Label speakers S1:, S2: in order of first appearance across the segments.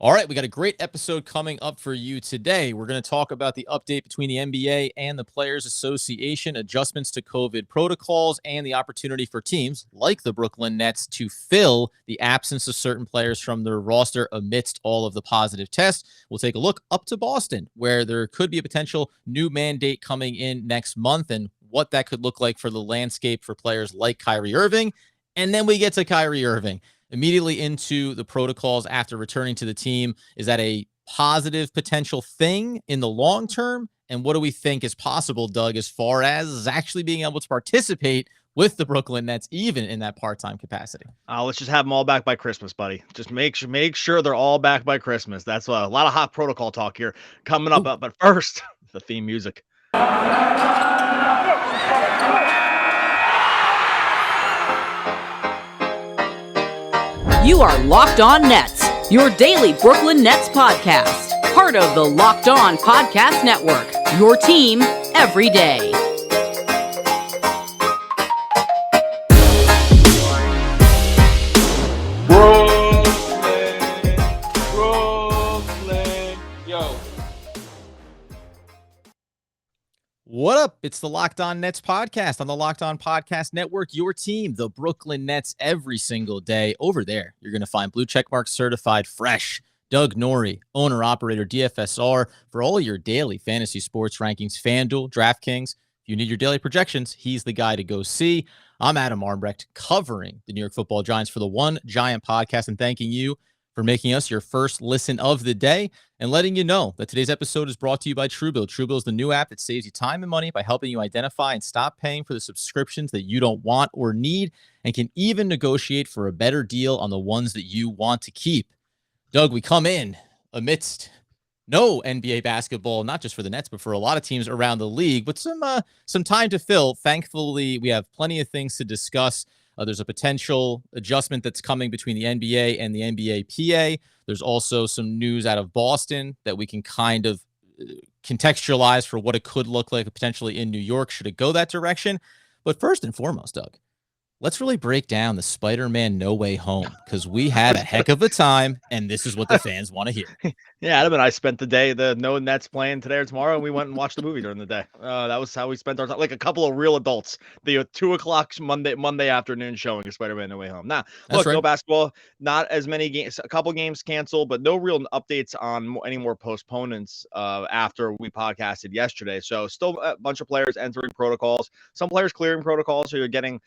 S1: All right, we got a great episode coming up for you today. We're going to talk about the update between the NBA and the Players Association, adjustments to COVID protocols, and the opportunity for teams like the Brooklyn Nets to fill the absence of certain players from their roster amidst all of the positive tests. We'll take a look up to Boston, where there could be a potential new mandate coming in next month and what that could look like for the landscape for players like Kyrie Irving. And then we get to Kyrie Irving. Immediately into the protocols after returning to the team. Is that a positive potential thing in the long term? And what do we think is possible, Doug, as far as actually being able to participate with the Brooklyn Nets, even in that part-time capacity?
S2: Let's just have them all back by Christmas, buddy. Just make sure they're all back by Christmas. That's a lot of hot protocol talk here coming up. But first, the theme music.
S3: You are Locked On Nets, your daily Brooklyn Nets podcast. Part of the Locked On Podcast Network, your team every day.
S2: Brooklyn, yo.
S1: What up? It's the Locked On Nets podcast on the Locked On Podcast Network, your team, the Brooklyn Nets, every single day. Over there, you're going to find Blue Checkmark Certified Fresh, Doug Norrie, owner-operator DFSR, for all your daily fantasy sports rankings, FanDuel, DraftKings. If you need your daily projections, he's the guy to go see. I'm Adam Armbrecht, covering the New York Football Giants for the One Giant podcast, and thanking you for making us your first listen of the day and letting you know that today's episode is brought to you by Truebill. Truebill is the new app that saves you time and money by helping you identify and stop paying for the subscriptions that you don't want or need, and can even negotiate for a better deal on the ones that you want to keep. Doug, we come in amidst no NBA basketball, not just for the Nets, but for a lot of teams around the league, but some time to fill. Thankfully, we have plenty of things to discuss. There's a potential adjustment that's coming between the NBA and the NBA PA. There's also some news out of Boston that we can kind of contextualize for what it could look like potentially in New York should it go that direction. But first and foremost, Doug, let's really break down the Spider-Man No Way Home, because we had a heck of a time, and this is what the fans want to hear.
S2: Yeah, Adam and I spent the day, no Nets playing today or tomorrow, and we went and watched the movie during the day. That was how we spent our time, like a couple of real adults. The 2:00 Monday afternoon showing of Spider-Man No Way Home. Now, look, no basketball, not as many games, a couple games canceled, but no real updates on any more postponements after we podcasted yesterday. So still a bunch of players entering protocols, some players clearing protocols, so you're getting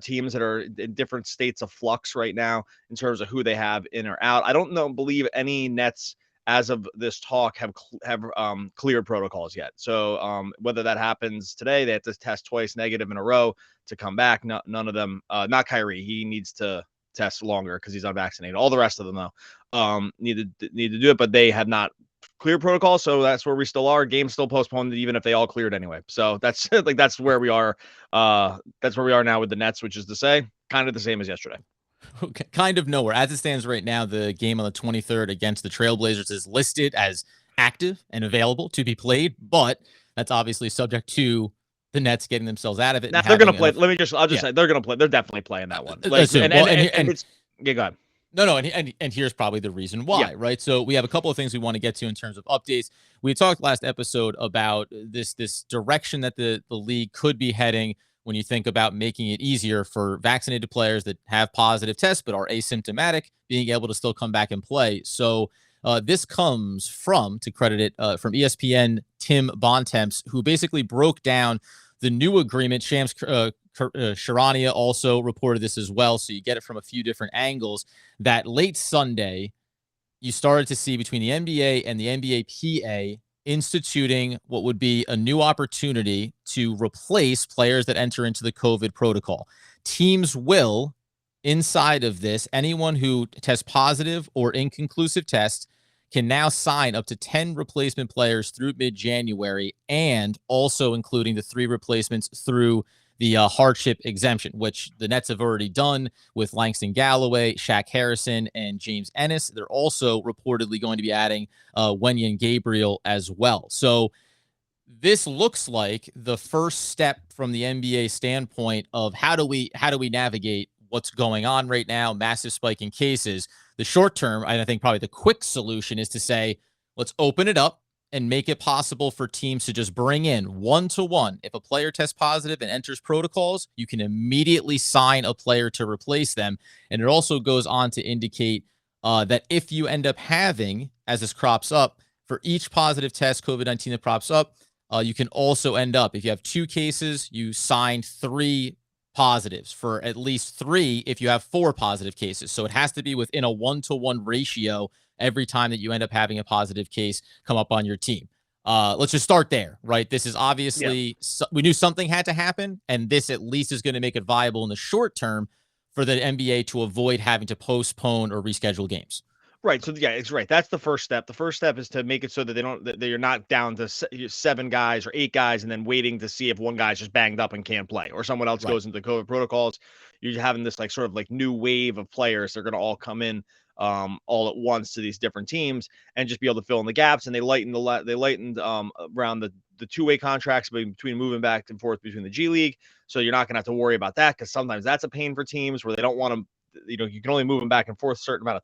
S2: teams that are in different states of flux right now in terms of who they have in or out. I don't believe any Nets as of this talk have cleared protocols yet. So whether that happens today, they have to test twice negative in a row to come back. None of them, not Kyrie. He needs to test longer because he's unvaccinated. All the rest of them though need to do it, but they have not clear protocol, so that's where we still are. Game's still postponed, even if they all cleared anyway. So that's that's where we are. That's where we are now with the Nets, which is to say, kind of the same as yesterday.
S1: Okay, kind of nowhere. As it stands right now, the game on the 23rd against the Trailblazers is listed as active and available to be played, but that's obviously subject to the Nets getting themselves out of it.
S2: Now they're going to play. I'll just say they're going to play. They're definitely playing that one. Like,
S1: yeah,
S2: go ahead.
S1: No, and here's probably the reason why, right? So we have a couple of things we want to get to in terms of updates. We talked last episode about this direction that the league could be heading when you think about making it easier for vaccinated players that have positive tests but are asymptomatic being able to still come back and play. So this comes from, to credit it, from ESPN Tim Bontemps, who basically broke down the new agreement. Shams Charania also reported this as well, so you get it from a few different angles, that late Sunday, you started to see between the NBA and the NBA PA instituting what would be a new opportunity to replace players that enter into the COVID protocol. Teams will, inside of this, anyone who tests positive or inconclusive test can now sign up to 10 replacement players through mid-January, and also including the 3 replacements through the hardship exemption, which the Nets have already done with Langston Galloway, Shaq Harrison, and James Ennis. They're also reportedly going to be adding Wenyen Gabriel as well. So this looks like the first step from the NBA standpoint of how do we navigate what's going on right now, massive spike in cases. The short term, I think probably the quick solution is to say, let's open it up and make it possible for teams to just bring in one-to-one. If a player tests positive and enters protocols, you can immediately sign a player to replace them. And it also goes on to indicate that if you end up having, as this crops up, for each positive test COVID-19 that props up, you can also end up, if you have 2 cases, you sign 3 positives for at least 3 if you have 4 positive cases. So it has to be within a 1-to-1 ratio every time that you end up having a positive case come up on your team. Let's just start there, right? This is obviously, we knew something had to happen, and this at least is going to make it viable in the short term for the NBA to avoid having to postpone or reschedule games.
S2: Right. So yeah, it's right. That's the first step. The first step is to make it so that that you're not down to 7 guys or 8 guys and then waiting to see if one guy's just banged up and can't play or someone else goes into COVID protocols. You're having this like sort of like new wave of players. They're going to all come in all at once to these different teams and just be able to fill in the gaps. And they lightened around the 2-way contracts between moving back and forth between the G League. So you're not going to have to worry about that, because sometimes that's a pain for teams where they don't want to, you can only move them back and forth a certain amount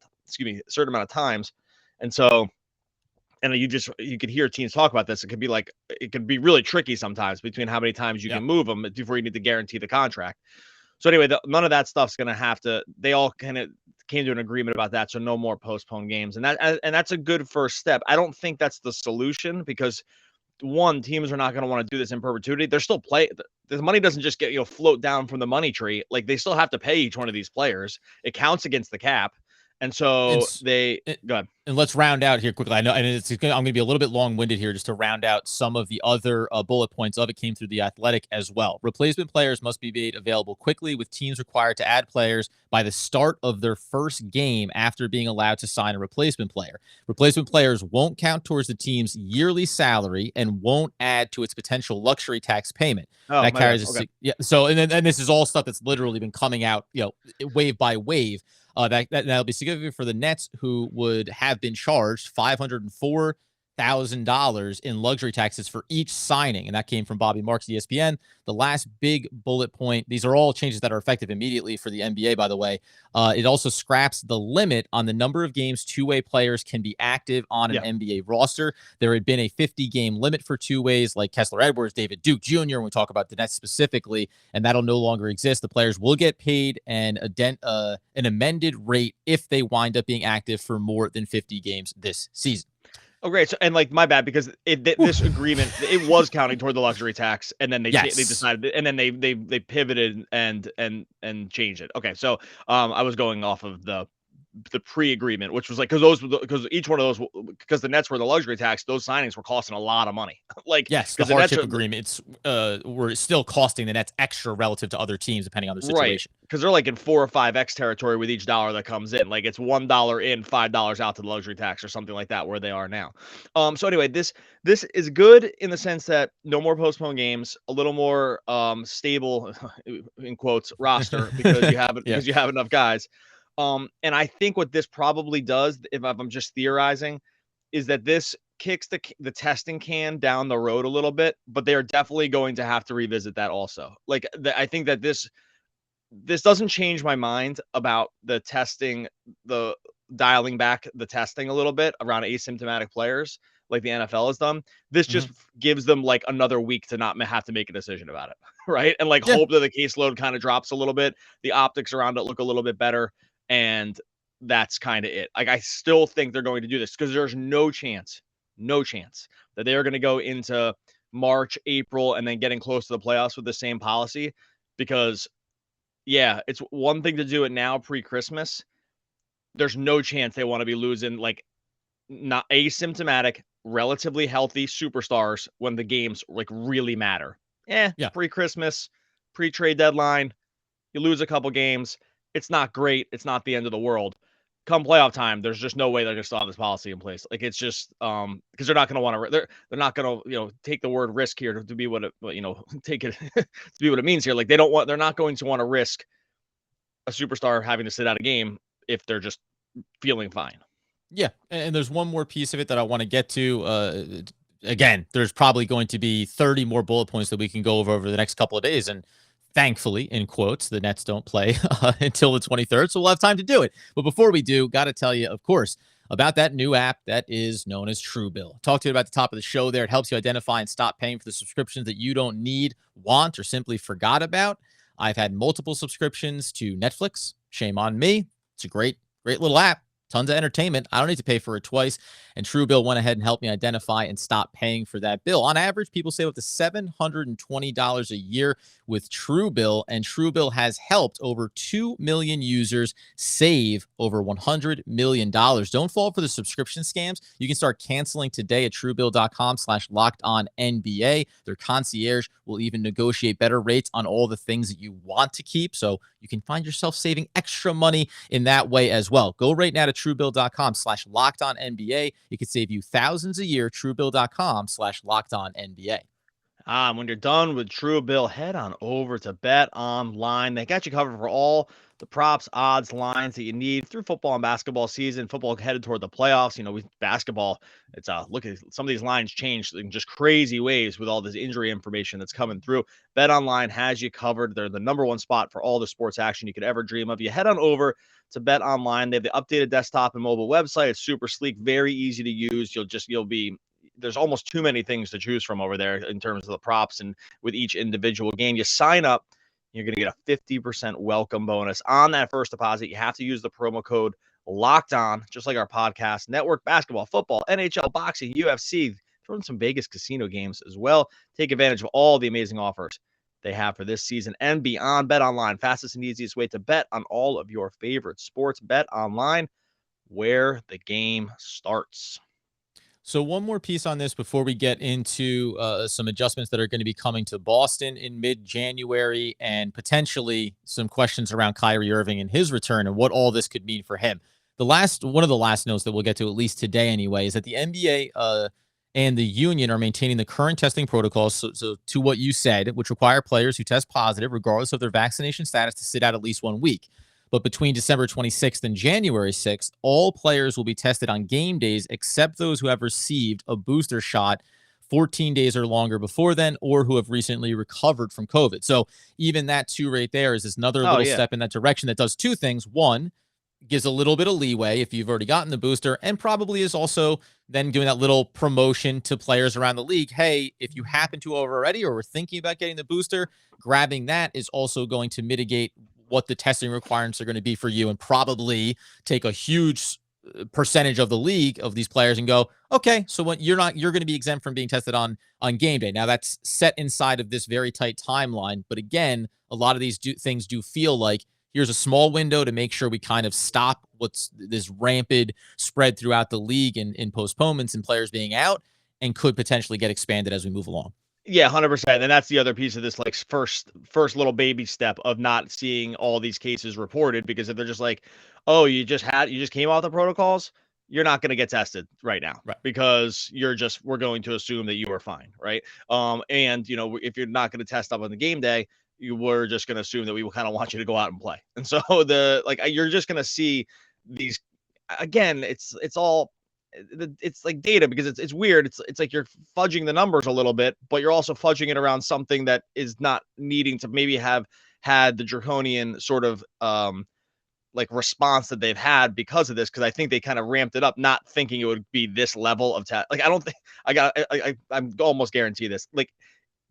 S2: of times. And so, and you could hear teams talk about this. It could be really tricky sometimes between how many times you can move them before you need to guarantee the contract. So anyway, none of that stuff's going to have to, they all kind of came to an agreement about that. So no more postponed games. And that's a good first step. I don't think that's the solution, because one, teams are not going to want to do this in perpetuity. They're still the money doesn't just get, float down from the money tree. Like, they still have to pay each one of these players. It counts against the cap. And so go ahead.
S1: And let's round out here quickly. I know, and I'm going to be a little bit long-winded here just to round out some of the other bullet points of it. Came through The Athletic as well. Replacement players must be made available quickly, with teams required to add players by the start of their first game after being allowed to sign a replacement player. Replacement players won't count towards the team's yearly salary and won't add to its potential luxury tax payment. That carries So, and this is all stuff that's literally been coming out, wave by wave. That'll be significant for the Nets, who would have been charged $504,000 in luxury taxes for each signing, and that came from Bobby Marks, ESPN. The last big bullet point, these are all changes that are effective immediately for the NBA, by the way. It also scraps the limit on the number of games two-way players can be active on an NBA roster. There had been a 50-game limit for two-ways, like Kessler Edwards, David Duke Jr., when we talk about the Nets specifically, and that'll no longer exist. The players will get paid an amended rate if they wind up being active for more than 50 games this season.
S2: Oh, great. So, and like, my bad, because this agreement, it was counting toward the luxury tax, and then they decided, and then they pivoted and changed it. Okay. So, I was going off of the pre-agreement, which was like, because each one of those, because the Nets were the luxury tax, those signings were costing a lot of money. Like,
S1: yes, the hardship agreements were still costing the Nets extra relative to other teams, depending on their situation.
S2: Because they're like in 4 or 5x territory with each dollar that comes in. Like, it's $1 in, $5 out to the luxury tax or something like that, where they are now. So anyway, this is good in the sense that no more postponed games, a little more stable, in quotes, roster, because you have enough guys. And I think what this probably does, if I'm just theorizing, is that this kicks the testing can down the road a little bit, but they're definitely going to have to revisit that also. Like, I think that this doesn't change my mind about the testing, the dialing back the testing a little bit around asymptomatic players like the NFL has done. This just gives them like another week to not have to make a decision about it, right? And like hope that the caseload kind of drops a little bit, the optics around it look a little bit better, and that's kind of it. Like, I still think they're going to do this, because there's no chance that they're going to go into March, April, and then getting close to the playoffs with the same policy. Because it's one thing to do it now pre-Christmas. There's no chance they want to be losing like not asymptomatic, relatively healthy superstars when the games like really matter. Pre-Christmas, pre-trade deadline, you lose a couple games. It's not great. It's not the end of the world. Come playoff time, there's just no way they're going to still have this policy in place. Like, it's just because they're not going to want to. They're not going to take the word risk here to be what it take it to be what it means here. Like, they're not going to want to risk a superstar having to sit out a game if they're just feeling fine.
S1: Yeah, and there's one more piece of it that I want to get to. Again, there's probably going to be 30 more bullet points that we can go over the next couple of days, and Thankfully, in quotes, the Nets don't play until the 23rd, so we'll have time to do it. But before we do, got to tell you, of course, about that new app that is known as Truebill. Talk to you about the top of the show there. It helps you identify and stop paying for the subscriptions that you don't need, want, or simply forgot about. I've had multiple subscriptions to Netflix. Shame on me. It's a great little app. Tons of entertainment. I don't need to pay for it twice. And Truebill went ahead and helped me identify and stop paying for that bill. On average, people save up to $720 a year with Truebill, and Truebill has helped over 2 million users save over $100 million. Don't fall for the subscription scams. You can start canceling today at truebill.com/lockedonnba. Their concierge will even negotiate better rates on all the things that you want to keep, so you can find yourself saving extra money in that way as well. Go right now to truebill.com/lockedonnba. It could save you thousands a year. Truebill.com/lockedonnba.
S2: When you're done with Truebill, head on over to Bet Online. They got you covered for all the props, odds, lines that you need through football and basketball season. Football headed toward the playoffs. With basketball, it's look at some of these lines changed in just crazy ways with all this injury information that's coming through. Bet Online has you covered. They're the number one spot for all the sports action you could ever dream of. You head on over to Bet Online. They have the updated desktop and mobile website. It's super sleek, very easy to use. There's almost too many things to choose from over there in terms of the props, and with each individual game, you sign up, you're going to get a 50% welcome bonus on that first deposit. You have to use the promo code Locked On, just like our podcast network. Basketball, football, NHL, boxing, UFC, throw in some Vegas casino games as well. Take advantage of all the amazing offers they have for this season and beyond. Bet Online, fastest and easiest way to bet on all of your favorite sports. Bet Online, where the game starts.
S1: So one more piece on this before we get into some adjustments that are going to be coming to Boston in mid-January, and potentially some questions around Kyrie Irving and his return and what all this could mean for him. One of the last notes that we'll get to, at least today anyway, is that the NBA and the union are maintaining the current testing protocols. So to what you said, which require players who test positive, regardless of their vaccination status, to sit out at least 1 week. But between December 26th and January 6th, all players will be tested on game days except those who have received a booster shot 14 days or longer before then, or who have recently recovered from COVID. So even that too right there is another little step in that direction that does two things. One, gives a little bit of leeway if you've already gotten the booster, and probably is also then doing that little promotion to players around the league. Hey, if you happen to have already or were thinking about getting the booster, grabbing that is also going to mitigate what the testing requirements are going to be for you, and probably take a huge percentage of the league of these players and go, okay, so when you're going to be exempt from being tested on game day. Now that's set inside of this very tight timeline. But again, a lot of these things do feel like here's a small window to make sure we kind of stop what's this rampant spread throughout the league in postponements and players being out, and could potentially get expanded as we move along.
S2: Yeah, 100%. And that's the other piece of this, like first little baby step of not seeing all these cases reported, because if they're just like, oh, you just came off the protocols, you're not going to get tested right now,
S1: right?
S2: Because we're going to assume that you are fine, right? And if you're not going to test up on the game day, we're just going to assume that we will kind of want you to go out and play. And so you're just going to see these again. It's like data, because it's weird. It's like you're fudging the numbers a little bit, but you're also fudging it around something that is not needing to maybe have had the draconian sort of response that they've had because of this. Because I think they kind of ramped it up, not thinking it would be this level of I don't think I'm almost guarantee this. Like,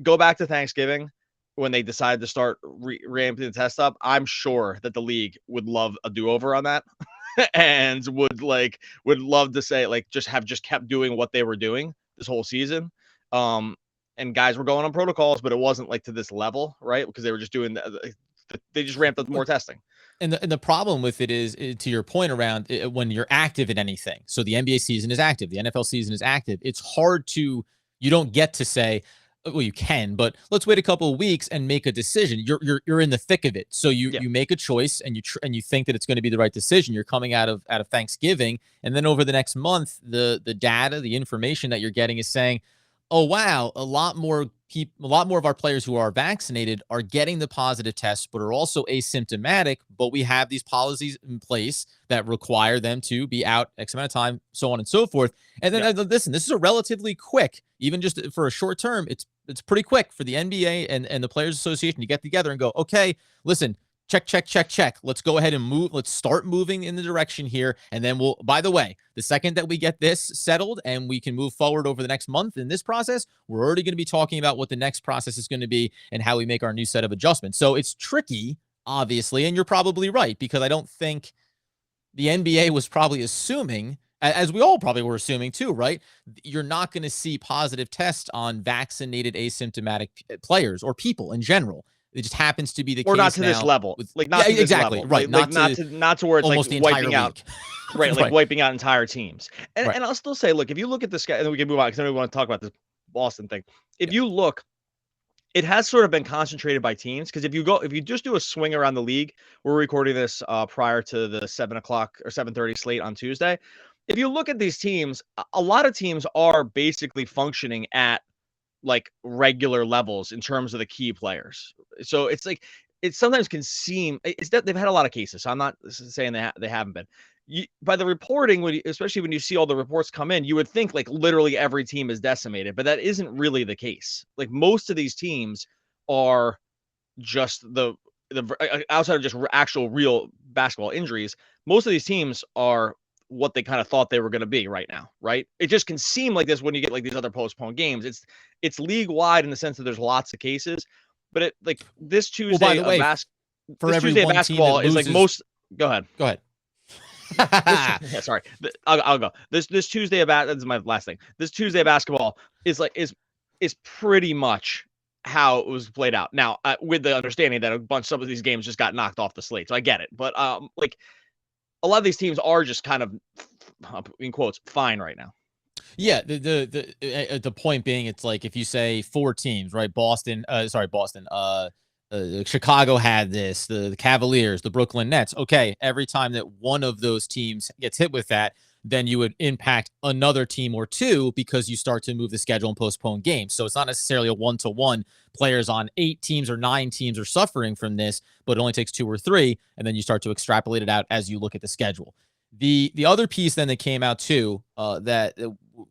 S2: go back to Thanksgiving when they decided to start ramping the test up. I'm sure that the league would love a do-over on that. And would love to say just kept doing what they were doing this whole season. And guys were going on protocols, but it wasn't to this level, right? Because they were just doing they just ramped up more testing.
S1: And the problem with it is, to your point around when you're active in anything. So the NBA season is active, the NFL season is active. It's hard you don't get to say, well, you can, but let's wait a couple of weeks and make a decision. You're in the thick of it. So you make a choice, and you think that it's going to be the right decision. You're coming out of Thanksgiving, and then over the next month, the data, the information that you're getting is saying, oh wow, a lot more a lot more of our players who are vaccinated are getting the positive test, but are also asymptomatic. But we have these policies in place that require them to be out X amount of time, so on and so forth. And then listen, this is a relatively quick, even just for a short term, it's pretty quick for the NBA and the Players Association to get together and go, okay, listen, check. Let's go ahead and move. Let's start moving in the direction here. And then by the way, the second that we get this settled and we can move forward over the next month in this process, we're already going to be talking about what the next process is going to be and how we make our new set of adjustments. So it's tricky, obviously. And you're probably right, because I don't think the NBA was probably assuming, as we all probably were assuming too, right? You're not going to see positive tests on vaccinated asymptomatic players or people in general. It just happens to be the case,
S2: or not to
S1: now
S2: this level,
S1: with,
S2: like not to this
S1: exactly
S2: level.
S1: right,
S2: not to where it's
S1: almost
S2: like
S1: the
S2: wiping
S1: entire
S2: out,
S1: league.
S2: right? Like wiping out entire teams. And
S1: Right.
S2: and I'll still say, look, if you look at this guy, and then we can move on because then we want to talk about this Boston thing. If you look, it has sort of been concentrated by teams, because if you just do a swing around the league, we're recording this prior to the 7:00 or 7:30 slate on Tuesday. If you look at these teams, a lot of teams are basically functioning at like regular levels in terms of the key players. So it's like, it sometimes can seem, it's that they've had a lot of cases. So I'm not saying they haven't been. By the reporting, especially when you see all the reports come in, you would think like literally every team is decimated, but that isn't really the case. Like most of these teams are just the outside of just actual real basketball injuries. Most of these teams are what they kind of thought they were going to be right now, right? It just can seem like this when you get like these other postponed games. It's league wide in the sense that there's lots of cases, but it like this Tuesday,
S1: by the way, for every
S2: Tuesday
S1: one
S2: basketball
S1: team that
S2: is
S1: loses,
S2: like most. Go ahead.
S1: Yeah,
S2: Sorry, I'll go. This Tuesday that's my last thing. This Tuesday basketball is pretty much how it was played out. Now, with the understanding that some of these games just got knocked off the slate, so I get it. But like a lot of these teams are just kind of, in quotes, fine right now.
S1: Yeah, the point being, it's like if you say four teams, right? Chicago had this, the Cavaliers, the Brooklyn Nets. Okay, every time that one of those teams gets hit with that, then you would impact another team or two, because you start to move the schedule and postpone games. So it's not necessarily a one-to-one. Players on 8 teams or 9 teams are suffering from this, but it only takes 2 or 3, and then you start to extrapolate it out as you look at the schedule. The other piece then that came out too, that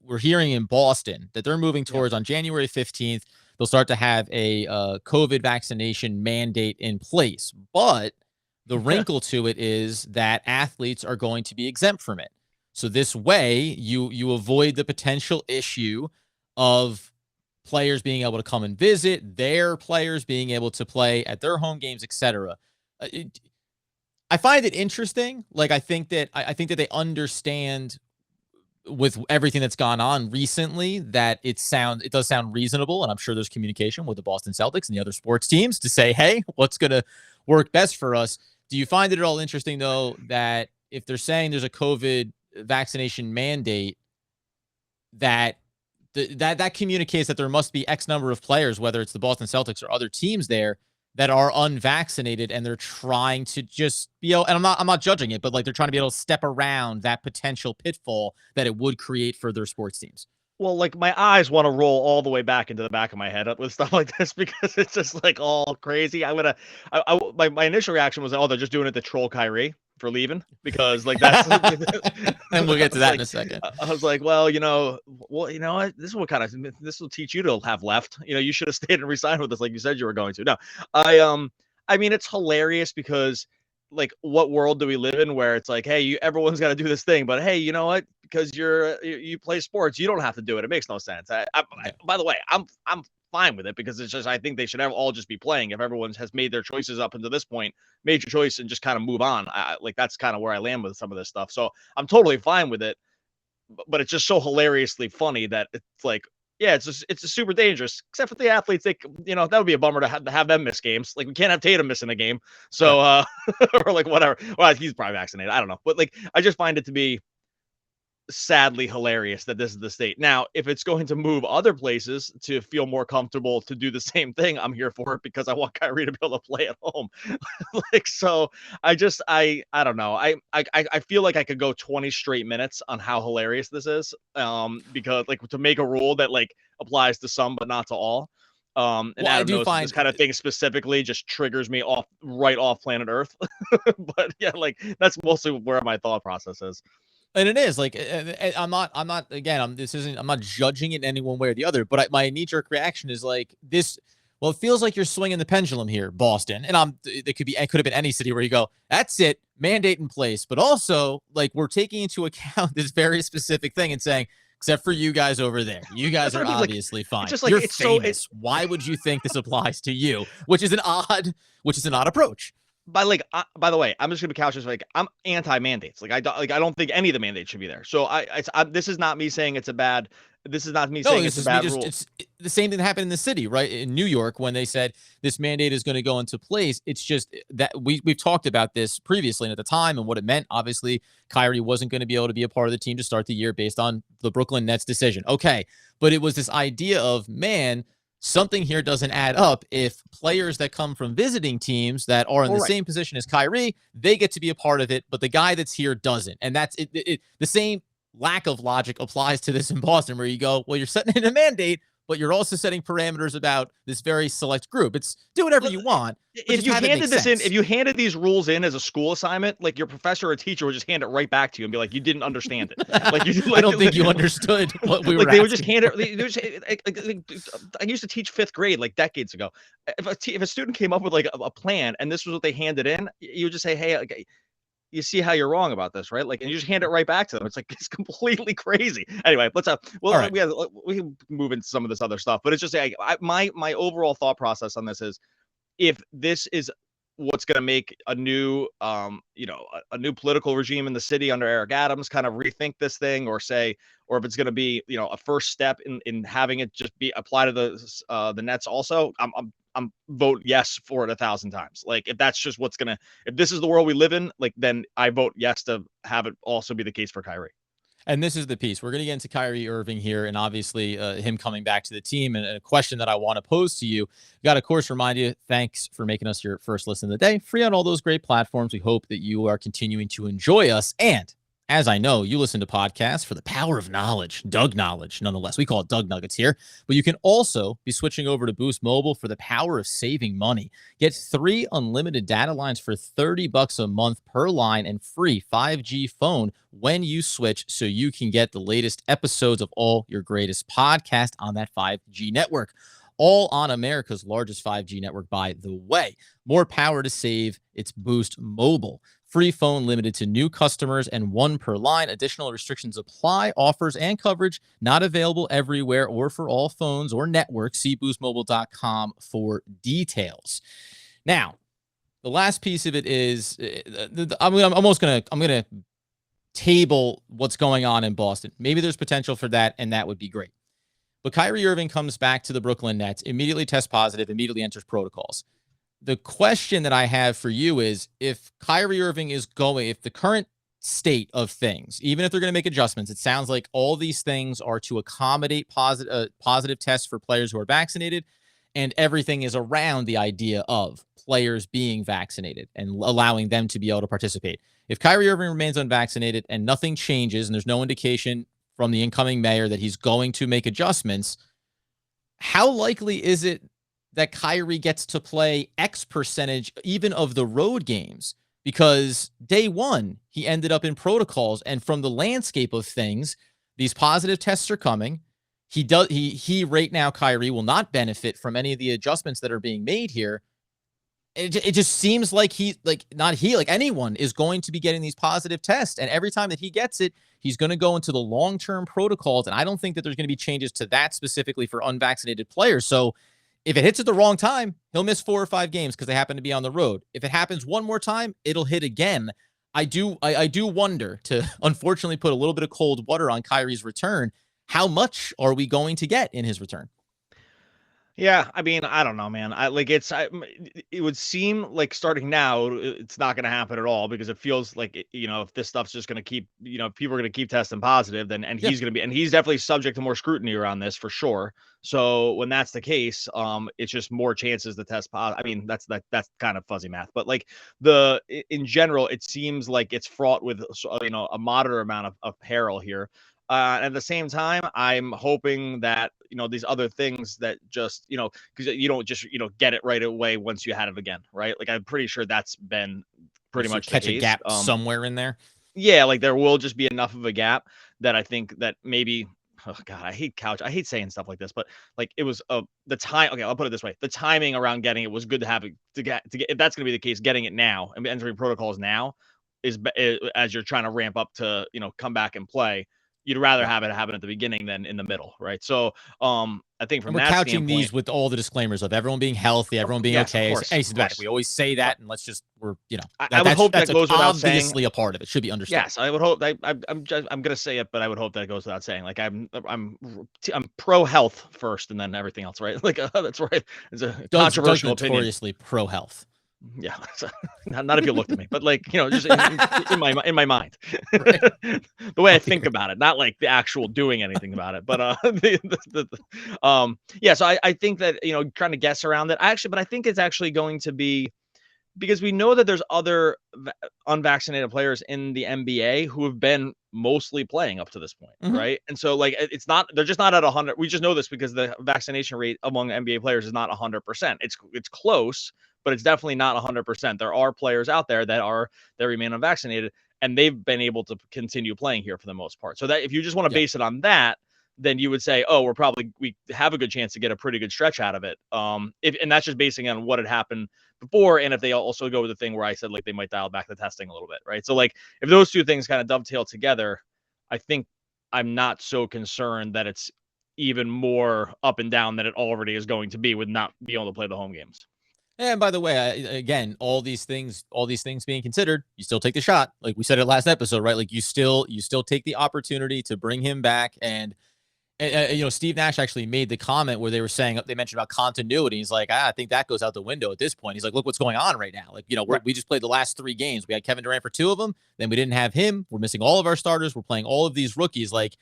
S1: we're hearing in Boston, that they're moving towards on January 15th, they'll start to have a COVID vaccination mandate in place. But the wrinkle to it is that athletes are going to be exempt from it. So this way, you avoid the potential issue of players being able to come and visit, their players being able to play at their home games, etc. I find it interesting. Like, I think that they understand, with everything that's gone on recently, that it does sound reasonable, and I'm sure there's communication with the Boston Celtics and the other sports teams to say, hey, what's going to work best for us? Do you find it at all interesting, though, that if they're saying there's a COVID vaccination mandate, that communicates that there must be X number of players, whether it's the Boston Celtics or other teams there, that are unvaccinated, and they're trying to just be able, and I'm not judging it, but like they're trying to be able to step around that potential pitfall that it would create for their sports teams?
S2: Well, like my eyes want to roll all the way back into the back of my head with stuff like this, because it's just like all crazy. My initial reaction was, oh, they're just doing it to troll Kyrie for leaving, because like that's
S1: and we'll get to that in a second.
S2: I was like, well, you know what, this will teach you to have left. You should have stayed and resigned with us like you said you were going to. No, I mean, it's hilarious, because like, what world do we live in where it's like, hey, everyone's got to do this thing, but hey, you know what? Because you play sports, you don't have to do it. It makes no sense. By the way, I'm fine with it, because it's just, I think they should all just be playing. If everyone has made their choices up until this point, made your choice and just kind of move on. Like, that's kind of where I land with some of this stuff. So I'm totally fine with it, but it's just so hilariously funny that it's like, yeah, it's a super dangerous, except for the athletes. That would be a bummer to have them miss games. Like, we can't have Tatum missing a game. So, or like whatever. Well, he's probably vaccinated. I don't know. But like, I just find it to be sadly hilarious that this is the state. Now, if it's going to move other places to feel more comfortable to do the same thing, I'm here for it, because I want Kyrie to be able to play at home. Like, so I don't know. I feel like I could go 20 straight minutes on how hilarious this is. Because like, to make a rule that like applies to some but not to all. And
S1: Well, I
S2: Adam
S1: do
S2: knows this
S1: find
S2: kind of thing specifically just triggers me right off planet Earth. But yeah, like that's mostly where my thought process is.
S1: and it is like I'm not again. I'm not judging it in any one way or the other. But my knee jerk reaction is like this. Well, it feels like you're swinging the pendulum here, Boston, and it could have been any city where you go, that's it, mandate in place. But also, like we're taking into account this very specific thing and saying, except for you guys over there, you guys are obviously fine.
S2: It's just like
S1: you're
S2: it's
S1: famous. Why would you think this applies to you? Which is an odd approach.
S2: By the way, I'm just gonna couch this like I'm anti-mandates. Like I don't think any of the mandates should be there. So this is not me saying it's a bad. This is not me saying it's a bad rule.
S1: It's the same thing that happened in the city, right? In New York, when they said this mandate is going to go into place, it's just that we've talked about this previously and at the time and what it meant. Obviously, Kyrie wasn't going to be able to be a part of the team to start the year based on the Brooklyn Nets decision. Okay, but it was this idea of, man, something here doesn't add up if players that come from visiting teams that are in the same position as Kyrie, they get to be a part of it, but the guy that's here doesn't. And that's it. The same lack of logic applies to this in Boston, where you go, well, you're setting in a mandate, but you're also setting parameters about this very select group. It's do whatever you want.
S2: If you handed these rules in as a school assignment, like your professor or teacher would just hand it right back to you and be like, you didn't understand it. Like
S1: I don't think you understood what we were.
S2: Like they would just hand it. I used to teach 5th grade like decades ago. If a student came up with like a plan and this was what they handed in, you would just say, hey, okay, you see how you're wrong about this, right? Like, and you just hand it right back to them. It's like, it's completely crazy. Anyway, let's right. we can move into some of this other stuff, but it's just like my overall thought process on this is, if this is what's going to make a new, a new political regime in the city under Eric Adams kind of rethink this thing, or if it's going to be, a first step in having it just be applied to the Nets also, I'm vote yes for it 1,000 times. Like if that's just if this is the world we live in, like then I vote yes to have it also be the case for Kyrie.
S1: And this is the piece. We're going to get into Kyrie Irving here and obviously him coming back to the team. And a question that I want to pose to you. Got to, of course, remind you, thanks for making us your first listen of the day. Free on all those great platforms. We hope that you are continuing to enjoy us. And as I know, you listen to podcasts for the power of knowledge, Doug knowledge, nonetheless. We call it Doug Nuggets here. But you can also be switching over to Boost Mobile for the power of saving money. Get 3 unlimited data lines for $30 a month per line and free 5G phone when you switch, so you can get the latest episodes of all your greatest podcasts on that 5G network. All on America's largest 5G network, by the way. More power to save. It's Boost Mobile. Free phone limited to new customers and 1 per line. Additional restrictions apply. Offers and coverage not available everywhere or for all phones or networks. See boostmobile.com for details. Now, the last piece of it is I'm gonna table what's going on in Boston. Maybe there's potential for that, and that would be great. But Kyrie Irving comes back to the Brooklyn Nets, immediately tests positive, immediately enters protocols. The question that I have for you is, if Kyrie Irving if the current state of things, even if they're going to make adjustments, it sounds like all these things are to accommodate positive tests for players who are vaccinated, and everything is around the idea of players being vaccinated and allowing them to be able to participate. If Kyrie Irving remains unvaccinated and nothing changes and there's no indication from the incoming mayor that he's going to make adjustments, how likely is it that Kyrie gets to play X percentage even of the road games? Because day one, he ended up in protocols, and from the landscape of things, these positive tests are coming. He right now, Kyrie will not benefit from any of the adjustments that are being made here. It just seems like anyone is going to be getting these positive tests. And every time that he gets it, he's going to go into the long-term protocols. And I don't think that there's going to be changes to that specifically for unvaccinated players. So if it hits at the wrong time, he'll miss 4 or 5 games because they happen to be on the road. If it happens one more time, it'll hit again. I do wonder, to unfortunately put a little bit of cold water on Kyrie's return, how much are we going to get in his return?
S2: Yeah, I mean, I don't know, man. It would seem like starting now, it's not going to happen at all, because it feels like, if this stuff's just going to keep, people are going to keep testing positive, and he's going to be, and he's definitely subject to more scrutiny around this for sure. So when that's the case, it's just more chances to test positive. I mean, that's kind of fuzzy math, but like in general, it seems like it's fraught with, a moderate amount of peril here. At the same time, I'm hoping that, these other things that just, because you don't just, get it right away once you had it again, right? Like, I'm pretty sure that's been pretty
S1: So
S2: much the
S1: catch a
S2: case.
S1: gap somewhere in there.
S2: Yeah, like there will just be enough of a gap that I think that maybe, oh God, I hate saying stuff like this, but like it was the time. Okay, I'll put it this way: the timing around getting it was good to have it to get. If that's going to be the case, getting it now and entering protocols now as you're trying to ramp up to come back and play. You'd rather have it happen at the beginning than in the middle, right? So, I think from
S1: And we're
S2: that
S1: couching
S2: standpoint,
S1: these with all the disclaimers of everyone being healthy, everyone being
S2: yes,
S1: okay,
S2: of course.
S1: asymptomatic. We always say that, and let's just
S2: I would hope that goes without saying.
S1: Obviously, a part of it should be understood.
S2: Yes, I would hope. I'm gonna say it, but I would hope that goes without saying. Like I'm pro health first, and then everything else, right? Like that's right. It's a controversial opinion.
S1: Notoriously pro health.
S2: Yeah, not if you looked at me, but like just in my mind,
S1: Right.
S2: the way I think about it, not like the actual doing anything about it. But yeah. So I think that trying to guess around it. But I think it's actually going to be, because we know that there's other unvaccinated players in the NBA who have been mostly playing up to this point, right? And so like they're just not at 100. We just know this because the vaccination rate among NBA players is not 100%. It's close, but it's definitely not 100%. There are players out there that remain unvaccinated, and they've been able to continue playing here for the most part. So that if you just want to base it on that, then you would say, oh, we have a good chance to get a pretty good stretch out of it. And that's just basing on what had happened before. And if they also go with the thing where I said, like, they might dial back the testing a little bit, right? So like, if those two things kind of dovetail together, I think I'm not so concerned that it's even more up and down than it already is going to be with not being able to play the home games.
S1: And by the way, again, all these things being considered, you still take the shot. Like we said it last episode, right? Like you still take the opportunity to bring him back. And Steve Nash actually made the comment where they mentioned about continuity. He's like, I think that goes out the window at this point. He's like, look what's going on right now. Like, we just played the last 3 games. We had Kevin Durant for 2 of them. Then we didn't have him. We're missing all of our starters. We're playing all of these rookies. Like,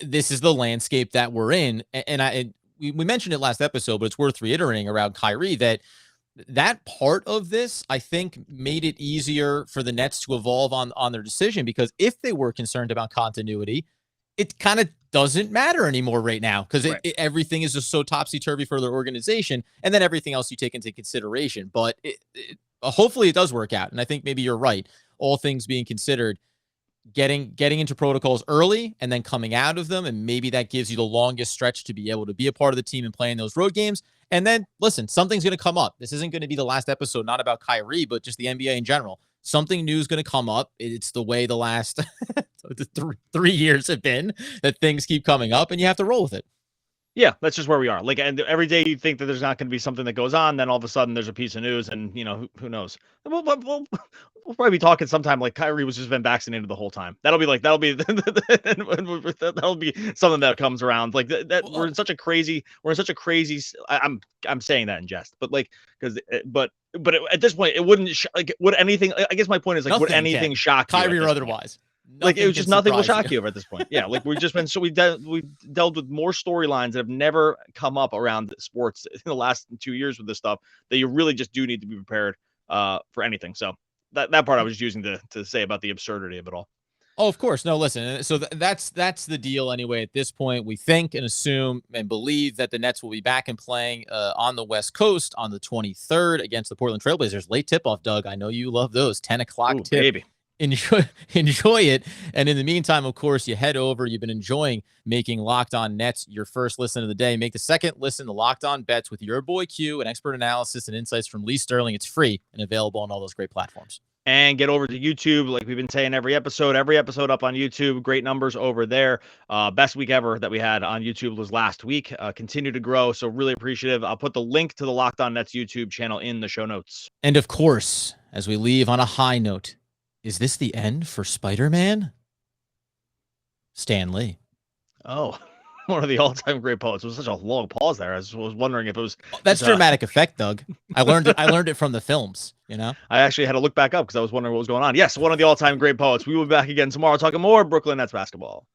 S1: this is the landscape that we're in. And we mentioned it last episode, but it's worth reiterating around Kyrie that part of this, I think, made it easier for the Nets to evolve on their decision, because if they were concerned about continuity, it kind of doesn't matter anymore right now, because everything is just so topsy-turvy for their organization, and then everything else you take into consideration. But hopefully it does work out, and I think maybe you're right. All things being considered, getting into protocols early and then coming out of them, and maybe that gives you the longest stretch to be able to be a part of the team and play in those road games. And then, listen, something's going to come up. This isn't going to be the last episode, not about Kyrie, but just the NBA in general. Something new is going to come up. It's the way the last 3 years have been, that things keep coming up, and you have to roll with it.
S2: Yeah, that's just where we are. Like, and every day you think that there's not going to be something that goes on, then all of a sudden there's a piece of news, and who knows? We'll probably be talking sometime like Kyrie was just been vaccinated the whole time. That'll be something that comes around. Like that we're in such a crazy. I'm saying that in jest, but like but at this point it wouldn't would anything. I guess my point is, like, would anything shock you,
S1: Kyrie or otherwise?
S2: Like, it was just nothing will shock you at this point. Yeah, like we've just been we dealt with more storylines that have never come up around sports in the last 2 years with this stuff, that you really just do need to be prepared for anything. So that part I was just using to say about the absurdity of it all.
S1: Oh, of course. No, listen. So that's the deal anyway. At this point, we think and assume and believe that the Nets will be back and playing on the West Coast on the 23rd against the Portland Trailblazers. Late tip-off, Doug. I know you love those. 10 o'clock tip.
S2: Baby.
S1: Enjoy it. And in the meantime, of course, you head over. You've been enjoying making Locked On Nets your first listen of the day. Make the second listen to Locked On Bets with your boy Q, and expert analysis and insights from Lee Sterling. It's free and available on all those great platforms.
S2: And get over to YouTube, like we've been saying every episode up on YouTube. Great numbers over there. Best week ever that we had on YouTube was last week. Continue to grow, so really appreciative. I'll put the link to the Locked On Nets YouTube channel in the show notes.
S1: And of course, as we leave on a high note, is this the end for Spider-Man? Stan Lee.
S2: Oh, one of the all-time great poets. It was such a long pause there. I was wondering if it was...
S1: That's dramatic effect, Doug. I learned it from the films, I
S2: actually had to look back up because I was wondering what was going on. Yes, one of the all-time great poets. We will be back again tomorrow talking more Brooklyn Nets basketball.